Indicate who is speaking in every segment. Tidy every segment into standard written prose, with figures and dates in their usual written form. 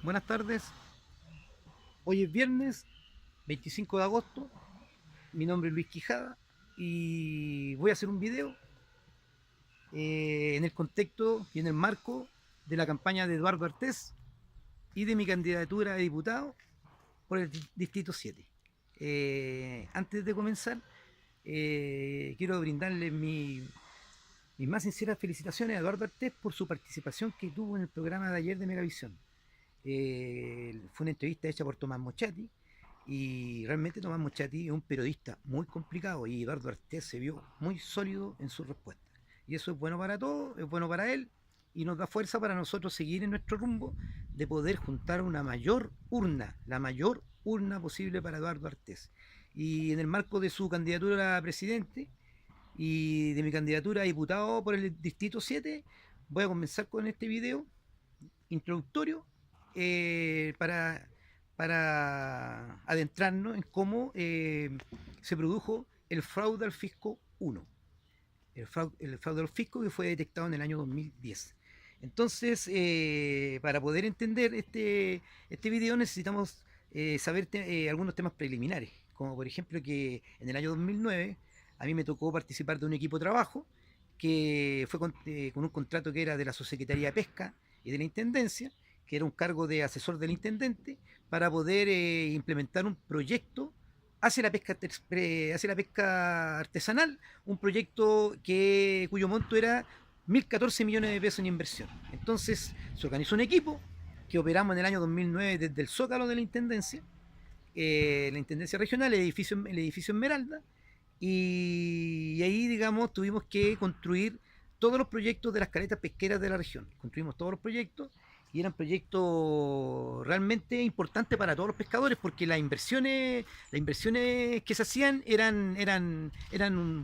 Speaker 1: Buenas tardes, hoy es viernes 25 de agosto, mi nombre es Luis Quijada y voy a hacer un video en el contexto y en el marco de la campaña de Eduardo Artés y de mi candidatura a diputado por el Distrito 7. Antes de comenzar, quiero brindarle mis más sinceras felicitaciones a Eduardo Artés por su participación que tuvo en el programa de ayer de Megavisión. Fue una entrevista hecha por Tomás Mochati y realmente Tomás Mochati es un periodista muy complicado y Eduardo Artés se vio muy sólido en su respuesta. Y eso es bueno para todos, es bueno para él y nos da fuerza para nosotros seguir en nuestro rumbo de poder juntar una mayor urna, la mayor urna posible para Eduardo Artés. Y en el marco de su candidatura a presidente y de mi candidatura a diputado por el Distrito 7, voy a comenzar con este video introductorio para adentrarnos en cómo se produjo el fraude al fisco 1, el fraude al fisco que fue detectado en el año 2010. Entonces, para poder entender este video necesitamos saber algunos temas preliminares, como por ejemplo que en el año 2009 a mí me tocó participar de un equipo de trabajo que fue con un contrato que era de la Subsecretaría de Pesca y de la Intendencia, que era un cargo de asesor del intendente, para poder implementar un proyecto hacia la pesca artesanal, un proyecto cuyo monto era 1.014 millones de pesos en inversión. Entonces se organizó un equipo que operamos en el año 2009 desde el Zócalo de la Intendencia Regional, el edificio Esmeralda, y ahí, digamos, tuvimos que construir todos los proyectos de las caletas pesqueras de la región. Construimos todos los proyectos y eran proyectos realmente importantes para todos los pescadores porque las inversiones que se hacían eran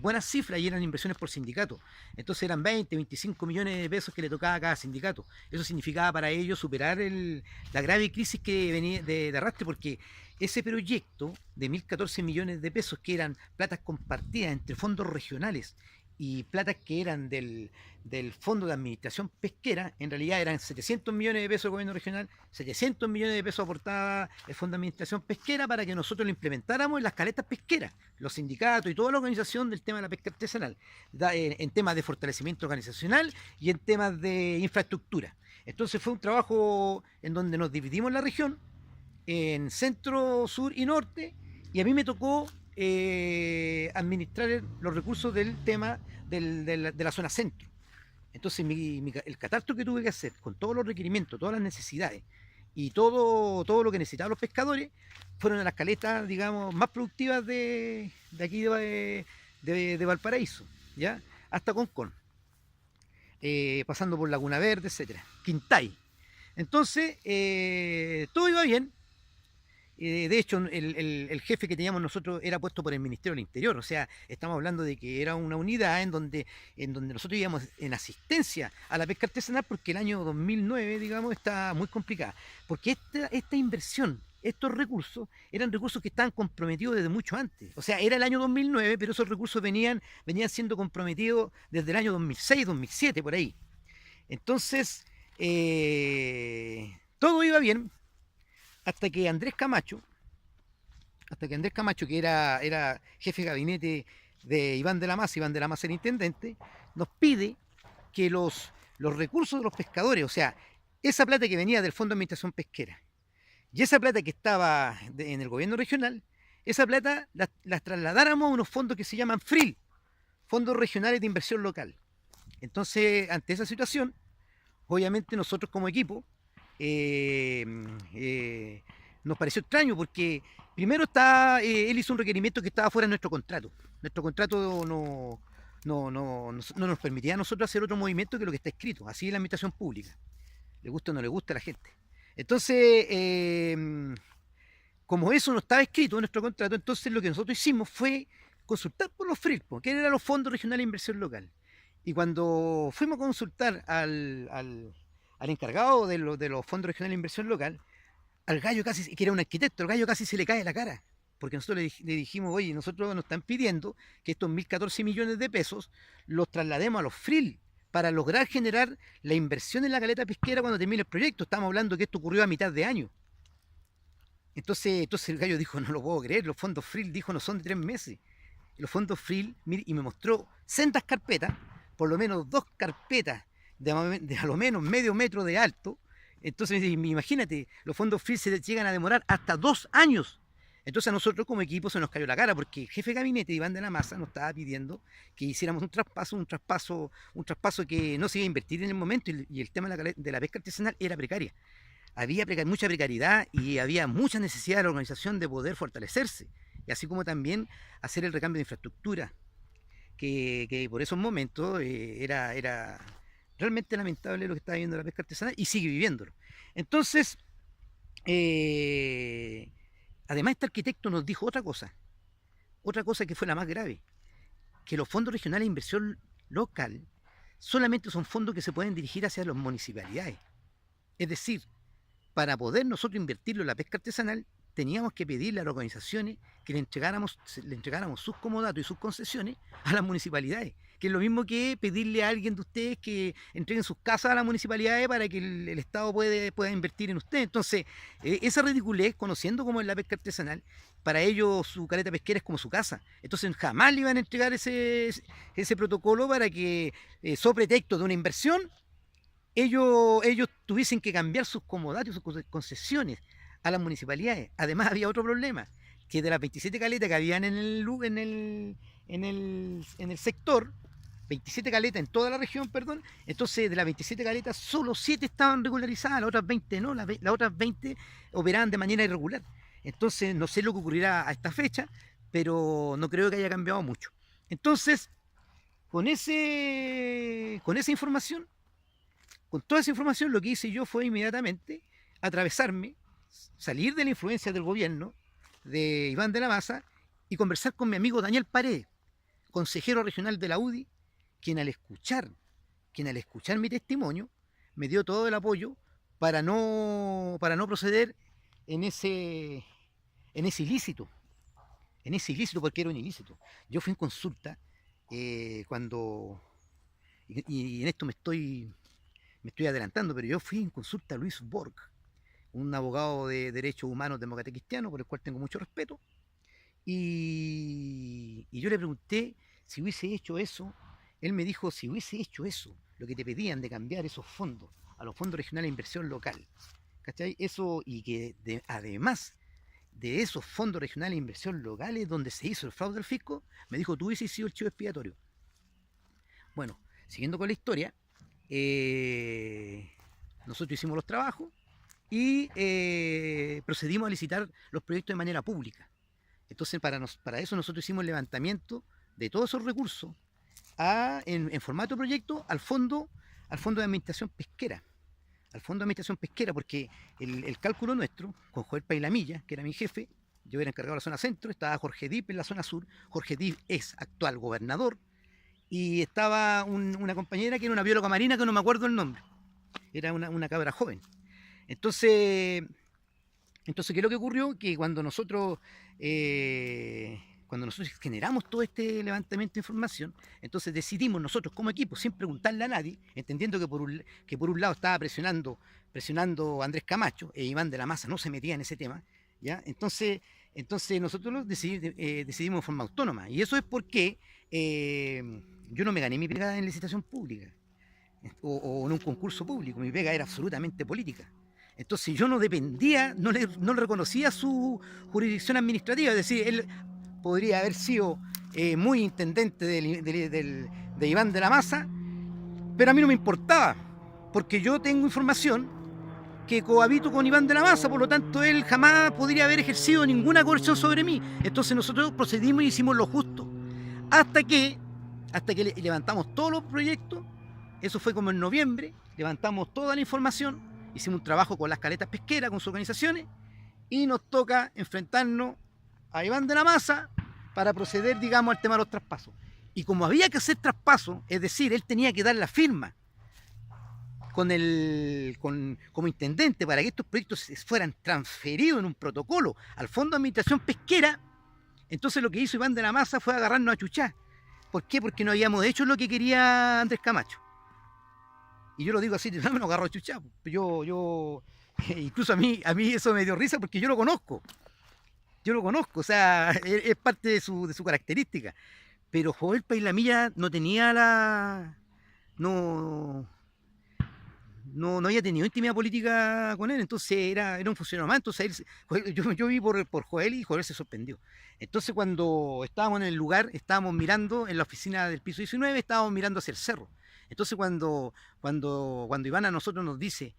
Speaker 1: buenas cifras y eran inversiones por sindicato. Entonces eran 20, 25 millones de pesos que le tocaba a cada sindicato. Eso significaba para ellos superar la grave crisis que venía de arrastre porque ese proyecto de 1.014 millones de pesos que eran platas compartidas entre fondos regionales y platas que eran del Fondo de Administración Pesquera, en realidad eran 700 millones de pesos del gobierno regional, 700 millones de pesos aportaba el Fondo de Administración Pesquera para que nosotros lo implementáramos en las caletas pesqueras, los sindicatos y toda la organización del tema de la pesca artesanal, en temas de fortalecimiento organizacional y en temas de infraestructura. Entonces fue un trabajo en donde nos dividimos la región en centro, sur y norte, y a mí me tocó administrar los recursos del tema de la zona centro. Entonces el catastro que tuve que hacer con todos los requerimientos, todas las necesidades y todo lo que necesitaban los pescadores fueron las caletas, digamos, más productivas de aquí de Valparaíso, ¿ya? Hasta Concón, pasando por Laguna Verde, etcétera, Quintay. Entonces, todo iba bien. De hecho, el jefe que teníamos nosotros era puesto por el Ministerio del Interior, o sea, estamos hablando de que era una unidad en donde nosotros íbamos en asistencia a la pesca artesanal porque el año 2009, digamos, está muy complicada, porque esta inversión, estos recursos, eran recursos que estaban comprometidos desde mucho antes, o sea, era el año 2009, pero esos recursos venían siendo comprometidos desde el año 2006, 2007, por ahí. Entonces, todo iba bien, hasta que Andrés Camacho, que era jefe de gabinete de Iván de la Maza el intendente, nos pide que los recursos de los pescadores, o sea, esa plata que venía del Fondo de Administración Pesquera y esa plata que estaba en el gobierno regional, esa plata la trasladáramos a unos fondos que se llaman FRIL, Fondos Regionales de Inversión Local. Entonces, ante esa situación, obviamente nosotros como equipo eh, eh, nos pareció extraño porque primero él hizo un requerimiento que estaba fuera de nuestro contrato. Nuestro contrato no nos permitía a nosotros hacer otro movimiento que lo que está escrito. Así es la administración pública. Le gusta o no le gusta a la gente. Entonces, como eso no estaba escrito en nuestro contrato, entonces lo que nosotros hicimos fue consultar por los FRILPO, que eran los Fondos Regionales de Inversión Local. Y cuando fuimos a consultar al encargado de los fondos regionales de inversión local, al gallo casi, que era un arquitecto, al gallo casi se le cae la cara. Porque nosotros le dijimos, oye, nosotros nos están pidiendo que estos 1.014 millones de pesos los traslademos a los FRIL para lograr generar la inversión en la caleta pesquera cuando termine el proyecto. Estamos hablando que esto ocurrió a mitad de año. Entonces el gallo dijo, no lo puedo creer, los fondos FRIL, dijo, no son de 3 meses. Los fondos FRIL, mire, y me mostró sendas carpetas, por lo menos 2 carpetas de a lo menos medio metro de alto. Entonces, imagínate, los fondos FRIL se llegan a demorar hasta 2 años. Entonces a nosotros como equipo se nos cayó la cara, porque el jefe de gabinete, Iván de la Maza, nos estaba pidiendo que hiciéramos un traspaso que no se iba a invertir en el momento, y el tema de la pesca artesanal era precaria. Había mucha precariedad y había mucha necesidad de la organización de poder fortalecerse, y así como también hacer el recambio de infraestructura, que por esos momentos era realmente lamentable lo que estaba viviendo la pesca artesanal, y sigue viviéndolo. Entonces, además este arquitecto nos dijo otra cosa que fue la más grave, que los fondos regionales de inversión local solamente son fondos que se pueden dirigir hacia las municipalidades. Es decir, para poder nosotros invertirlo en la pesca artesanal, teníamos que pedirle a las organizaciones que le entregáramos sus comodatos y sus concesiones a las municipalidades, que es lo mismo que pedirle a alguien de ustedes que entreguen sus casas a las municipalidades para que el Estado pueda invertir en ustedes. Entonces, esa ridiculez, conociendo cómo es la pesca artesanal, para ellos su caleta pesquera es como su casa. Entonces jamás le iban a entregar ese protocolo para que, sobre pretexto de una inversión, ellos tuviesen que cambiar sus comodatos, sus concesiones a las municipalidades. Además había otro problema, que de las 27 caletas que habían en el sector, 27 caletas en toda la región, perdón, entonces de las 27 caletas solo 7 estaban regularizadas, las otras 20 no, las otras 20 operaban de manera irregular. Entonces no sé lo que ocurrirá a esta fecha, pero no creo que haya cambiado mucho. Entonces, con toda esa información, lo que hice yo fue inmediatamente atravesarme, salir de la influencia del gobierno de Iván de la Maza y conversar con mi amigo Daniel Paredes, consejero regional de la UDI, quien al escuchar mi testimonio me dio todo el apoyo para no proceder en ese ilícito, porque era un ilícito. Yo fui en consulta cuando, y en esto me estoy adelantando, pero yo fui en consulta a Luis Borg, un abogado de derechos humanos demócrata cristiano, por el cual tengo mucho respeto, y yo le pregunté si hubiese hecho eso. Él me dijo, si hubiese hecho eso, lo que te pedían de cambiar esos fondos a los fondos regionales de inversión local, ¿cachai? Eso, y que además de esos fondos regionales de inversión locales donde se hizo el fraude al fisco, me dijo, tú hubieses sido el chivo expiatorio. Bueno, siguiendo con la historia, nosotros hicimos los trabajos y procedimos a licitar los proyectos de manera pública. Entonces para eso nosotros hicimos el levantamiento de todos esos recursos en formato de proyecto al fondo de administración pesquera. Porque el cálculo nuestro, con Joel Pailamilla, que era mi jefe, yo era encargado de la zona centro, estaba Jorge Dip en la zona sur. Jorge Dip es actual gobernador, y estaba una compañera que era una bióloga marina que no me acuerdo el nombre, era una cabra joven. Entonces, ¿qué es lo que ocurrió? Que cuando nosotros generamos todo este levantamiento de información, entonces decidimos nosotros como equipo, sin preguntarle a nadie, entendiendo que por un lado estaba presionando Andrés Camacho, e Iván de la Maza no se metía en ese tema, ¿ya? Entonces nosotros decidimos de forma autónoma, y eso es porque yo no me gané mi pega en licitación pública o en un concurso público. Mi pega era absolutamente política. Entonces yo no dependía, no le reconocía su jurisdicción administrativa. Es decir, él podría haber sido muy intendente de Iván de la Maza, pero a mí no me importaba, porque yo tengo información que cohabito con Iván de la Maza, por lo tanto él jamás podría haber ejercido ninguna coerción sobre mí. Entonces nosotros procedimos y hicimos lo justo, hasta que levantamos todos los proyectos. Eso fue como en noviembre, levantamos toda la información, hicimos un trabajo con las caletas pesqueras, con sus organizaciones, y nos toca enfrentarnos a Iván de la Maza para proceder, digamos, al tema de los traspasos. Y como había que hacer traspasos, es decir, él tenía que dar la firma como intendente para que estos proyectos fueran transferidos en un protocolo al Fondo de Administración Pesquera. Entonces lo que hizo Iván de la Maza fue agarrarnos a chuchar. ¿Por qué? Porque no habíamos hecho lo que quería Andrés Camacho. Y yo lo digo así, no me lo agarro chucha. Incluso a mí eso me dio risa porque yo lo conozco. Yo lo conozco, o sea, es parte de su característica. Pero Joel Pailamilla no tenía no, no había tenido intimidad política con él, entonces era un funcionario más. Entonces yo vi por Joel y Joel se sorprendió. Entonces cuando estábamos en el lugar, estábamos mirando en la oficina del piso 19, estábamos mirando hacia el cerro. Entonces cuando Iván a nosotros nos dice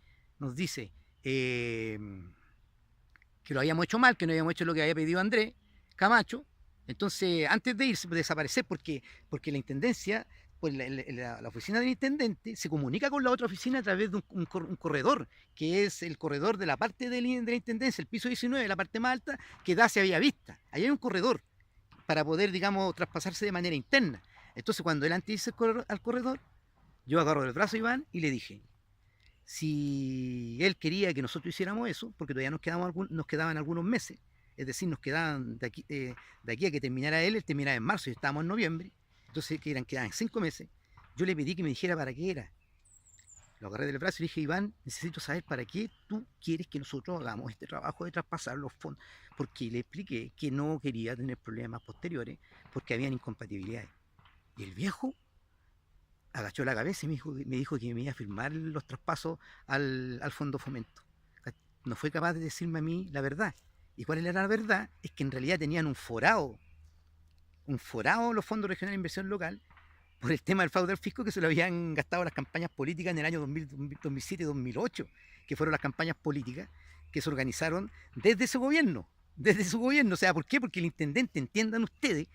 Speaker 1: eh, que lo habíamos hecho mal, que no habíamos hecho lo que había pedido Andrés Camacho, entonces antes de irse, desaparecer, porque la intendencia, pues la oficina del intendente se comunica con la otra oficina a través de un corredor, que es el corredor de la parte de la intendencia, el piso 19, la parte más alta, que da hacia Bellavista. Ahí hay un corredor para poder, digamos, traspasarse de manera interna. Entonces cuando él antes dice al corredor, yo agarro del brazo a Iván y le dije, si él quería que nosotros hiciéramos eso, porque todavía nos quedaban algunos meses, es decir, nos quedaban de aquí a que terminara él terminaba en marzo y estábamos en noviembre, entonces quedaban 5 meses, yo le pedí que me dijera para qué era. Lo agarré del brazo y le dije, Iván, necesito saber para qué tú quieres que nosotros hagamos este trabajo de traspasar los fondos, porque le expliqué que no quería tener problemas posteriores, porque habían incompatibilidades. Y el viejo agachó la cabeza y me dijo que me iba a firmar los traspasos al Fondo Fomento. No fue capaz de decirme a mí la verdad. ¿Y cuál era la verdad? Es que en realidad tenían un forado los fondos regionales de inversión local por el tema del fraude al fisco, que se lo habían gastado las campañas políticas en el año 2007 y 2008, que fueron las campañas políticas que se organizaron desde su gobierno. O sea, ¿por qué? Porque el intendente, entiendan ustedes,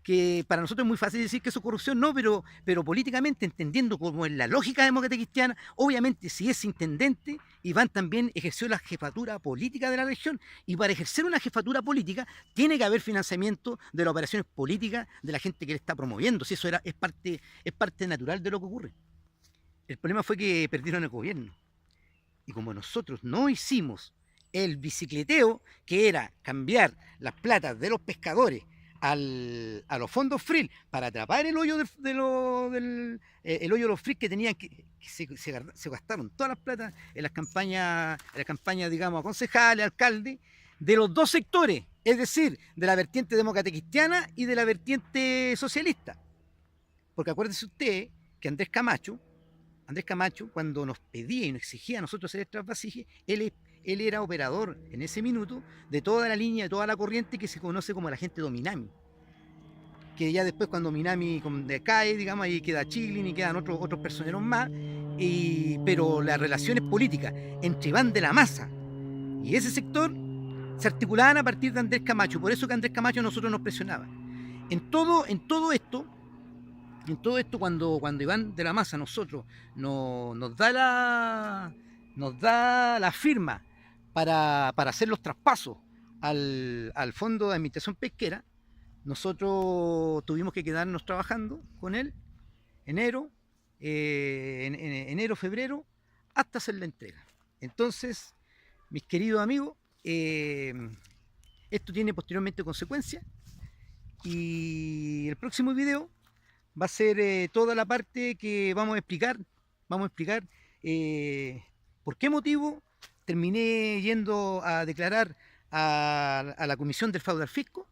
Speaker 1: que para nosotros es muy fácil decir que eso es corrupción, no, pero políticamente, entendiendo como en la lógica democrática cristiana, obviamente si es intendente, Iván también ejerció la jefatura política de la región, y para ejercer una jefatura política tiene que haber financiamiento de las operaciones políticas de la gente que le está promoviendo, si eso es parte natural de lo que ocurre. El problema fue que perdieron el gobierno, y como nosotros no hicimos el bicicleteo, que era cambiar las platas de los pescadores a los fondos FRIL para atrapar el hoyo el hoyo de los FRIL que tenían que se gastaron todas las platas en las campañas, digamos, concejales, alcaldes, de los dos sectores, es decir, de la vertiente democrática cristiana y de la vertiente socialista. Porque acuérdense ustedes que Andrés Camacho, cuando nos pedía y nos exigía a nosotros hacer el trasvasije, él era operador en ese minuto de toda la línea, de toda la corriente que se conoce como la gente Dominami. Que ya después cuando Minami decae, digamos, ahí queda Chiglin y quedan otros personeros más, pero las relaciones políticas entre Iván de la Maza y ese sector se articulaban a partir de Andrés Camacho, por eso que Andrés Camacho a nosotros nos presionaba. En todo esto, cuando Iván de la Maza a nosotros nos da la firma para hacer los traspasos al Fondo de Administración Pesquera, nosotros tuvimos que quedarnos trabajando con él enero, febrero, hasta hacer la entrega. Entonces, mis queridos amigos, esto tiene posteriormente consecuencias, y el próximo video va a ser toda la parte que vamos a explicar por qué motivo terminé yendo a declarar a la Comisión del Fraude al Fisco,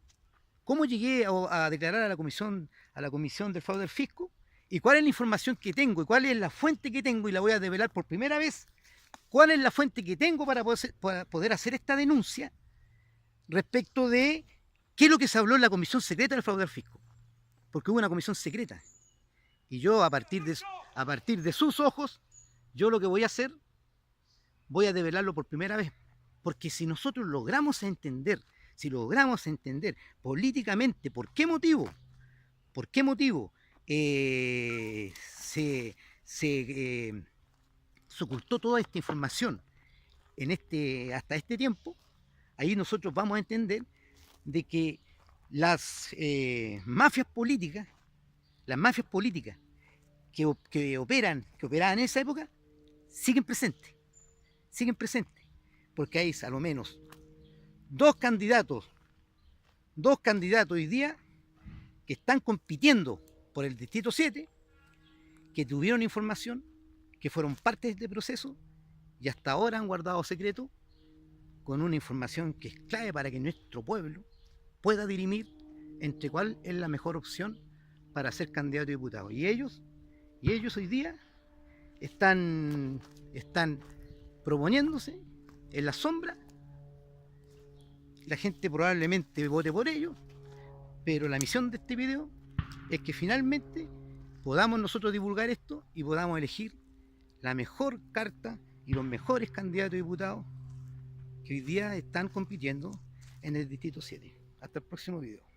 Speaker 1: cómo llegué a declarar a la comisión del Fraude al Fisco, y cuál es la información que tengo, y cuál es la fuente que tengo, y la voy a develar por primera vez, cuál es la fuente que tengo para poder hacer esta denuncia respecto de qué es lo que se habló en la Comisión Secreta del Fraude al Fisco, porque hubo una comisión secreta, y yo a partir de sus ojos, yo lo que voy a hacer, voy a develarlo por primera vez, porque si nosotros logramos entender políticamente por qué motivo se ocultó toda esta información hasta este tiempo, ahí nosotros vamos a entender de que las mafias políticas que operaban en esa época siguen presentes, porque hay a lo menos dos candidatos hoy día que están compitiendo por el Distrito 7 que tuvieron información, que fueron parte de este proceso y hasta ahora han guardado secreto con una información que es clave para que nuestro pueblo pueda dirimir entre cuál es la mejor opción para ser candidato a diputado. Y ellos hoy día están proponiéndose en la sombra. La gente probablemente vote por ellos, pero la misión de este video es que finalmente podamos nosotros divulgar esto y podamos elegir la mejor carta y los mejores candidatos a diputados que hoy día están compitiendo en el Distrito 7. Hasta el próximo video.